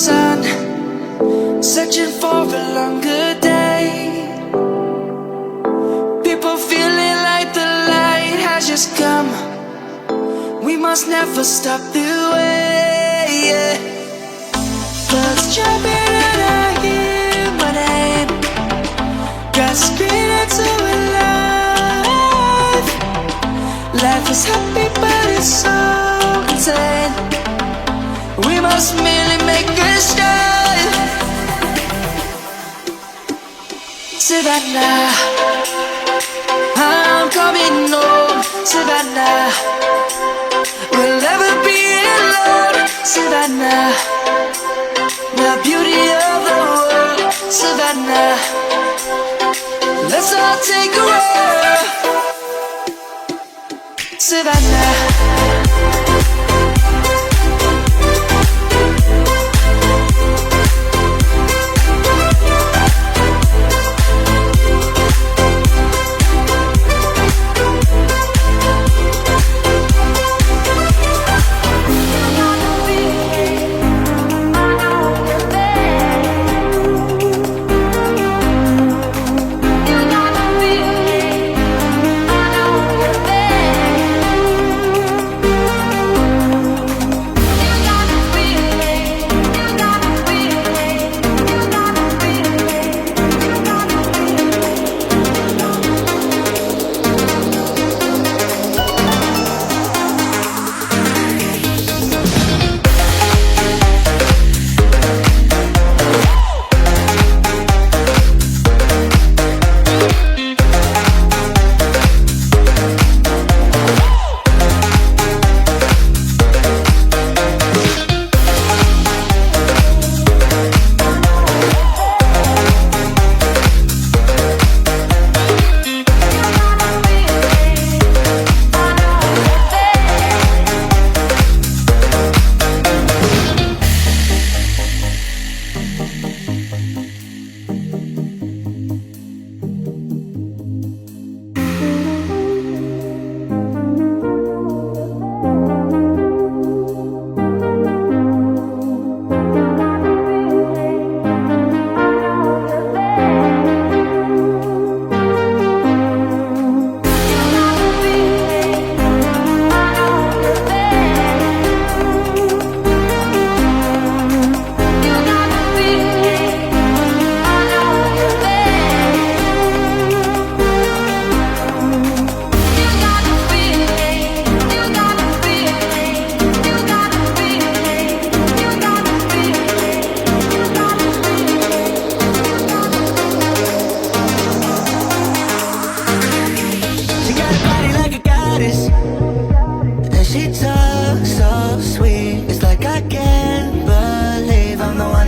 sun, searching for a longer day. People feeling like the light has just come. We must never stop the way, yeah. Birds jumping and I hear my name, grasping into a life. Life is happy but it's so insane. We must merely make a start. Savannah, I'm coming home. Savannah, we'll never be alone. Savannah, the beauty of the world. Savannah, let's all take a walk. Savannah,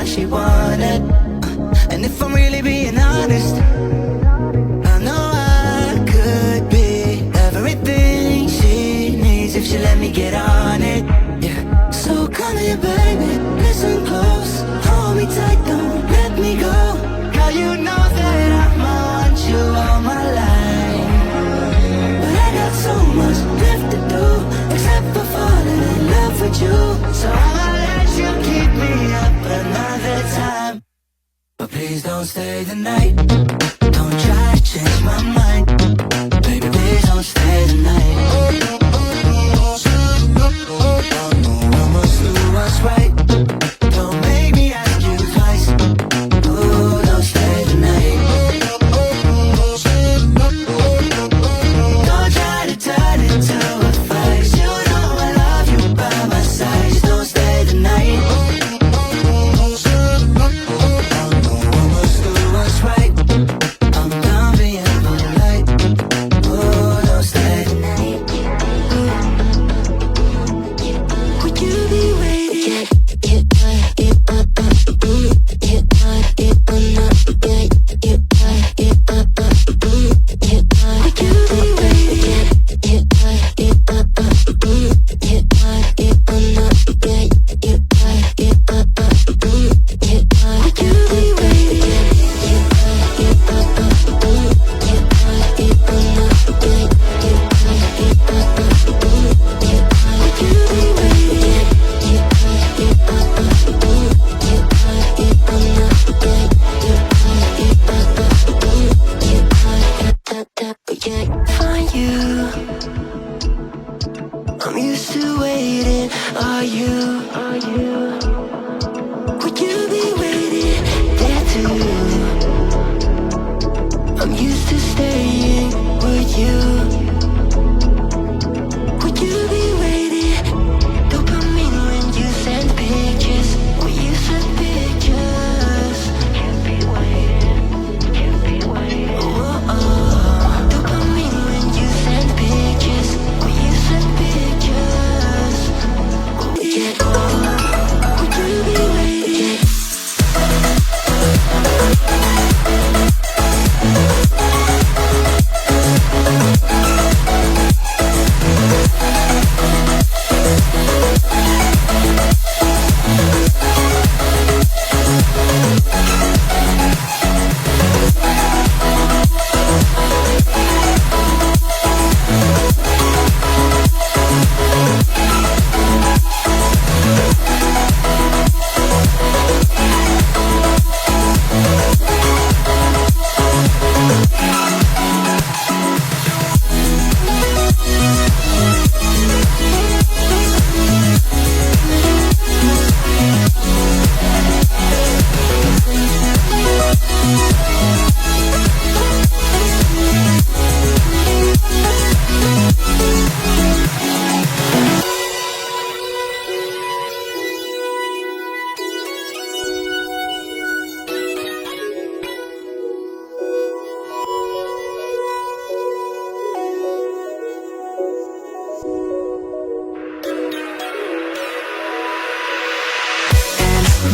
she wanted. And if I'm really being honest, I know I could be everything she needs if she let me get on it, yeah. So come here, baby, listen close, hold me tight, don't let me go. Girl, you know that I'ma want you all my life, but I got so much left to do, except for falling in love with you. So I'ma let you keep me up another time, but please don't stay the night. Don't try to change my mind, baby, please don't stay the night. I must do what's right. Don't make me ask you twice. Oh, don't stay the night. Don't try to turn it to a fight. You know I love you by my side. Just don't stay the night. I must do what's right. Are you? Would you be waiting there too? I'm used to staying with you. Would you be waiting? Dopamine when you send pictures. When you send pictures. Can't be waiting. Can't be waiting. Oh, dopamine when you send pictures. When you send pictures. Yeah. Would you be waiting?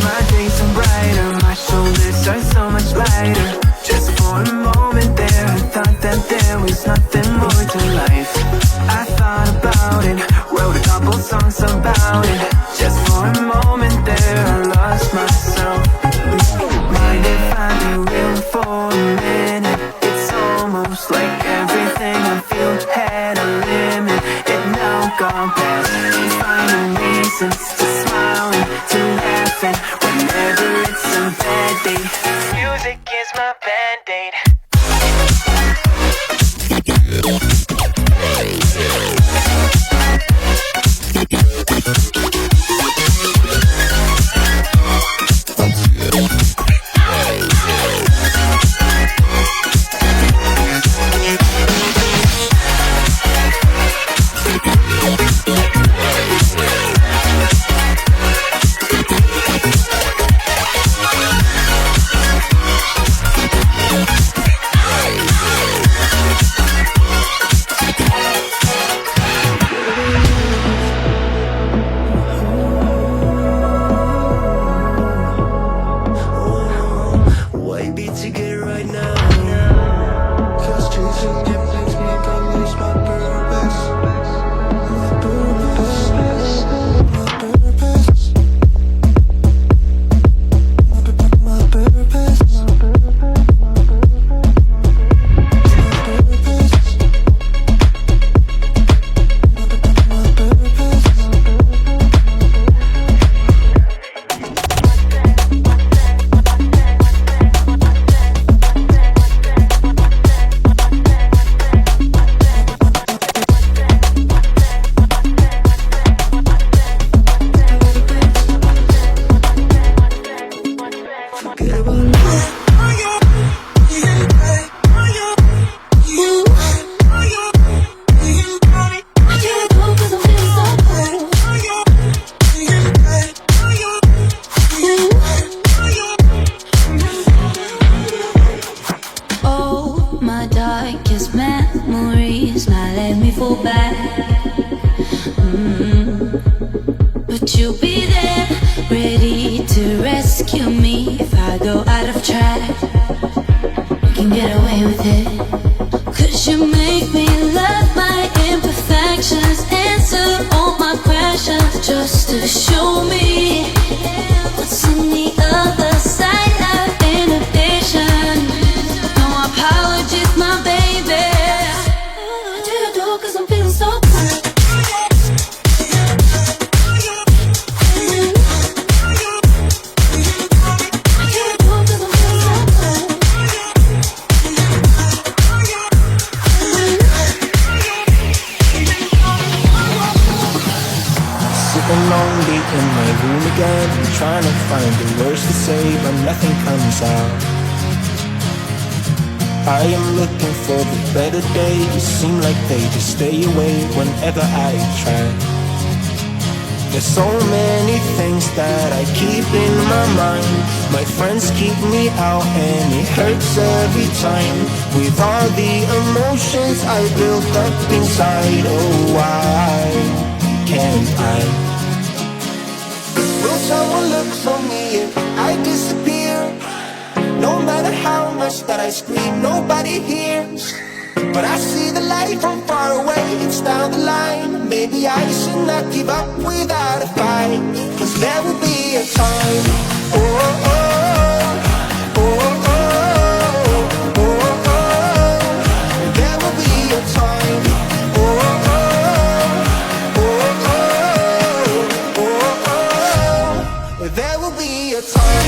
My days are brighter, my shoulders are so much lighter. Just for a moment there, I thought that there was nothing more to life. I thought about it, wrote a couple songs about it. Just for a moment there, I lost myself. Mind if I be real for a minute? It's almost like everything I feel had a limit. It now gone past, finding reasons to smile and to laugh, and whenever it's a bad day, music is my band-aid. Why be together right now? Cause chasing them makes me go lose my purpose. My purpose. My purpose. My purpose. Oh, my darkest memories now let me fall back. But you'll be there, ready to rescue me if I go out of track. You can get away with it, 'cause you make me love my imperfections, answer all my questions, just to show me what's on the other side of inhibition. No apologies, my baby. I do it all 'cause I'm feeling so good. I do it all 'cause I'm feeling so good. lonely in my room again, trying to find the words to say, but nothing comes out. I am looking for the better days, seem like they just stay away whenever I try. There's so many things that I keep in my mind. My friends keep me out and it hurts every time. With all the emotions I built up inside, oh why can't I? Will someone look for me if I disappear? No matter how much that I scream, nobody hears. But I see the light from far away, it's down the line. Maybe I should not give up without a fight, 'cause there will be a time. Oh, oh, oh, oh, oh, oh, oh. There will be a time. Oh, oh, oh, oh, oh, oh, oh. There will be a time.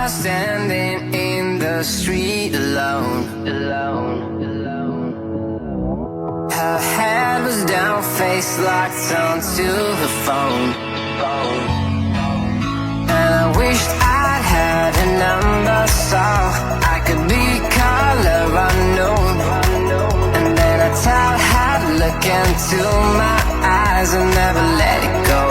was standing in the street alone. Her head was down, face locked onto the phone. And I wished I'd had a number so I could be color unknown. And then I tell her to look into my eyes and never let it go.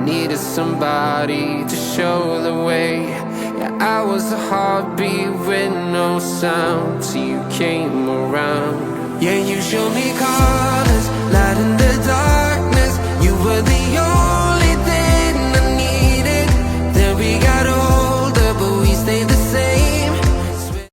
Needed somebody to show the way. Yeah, I was a heartbeat with no sound till you came around. Yeah, you showed me colors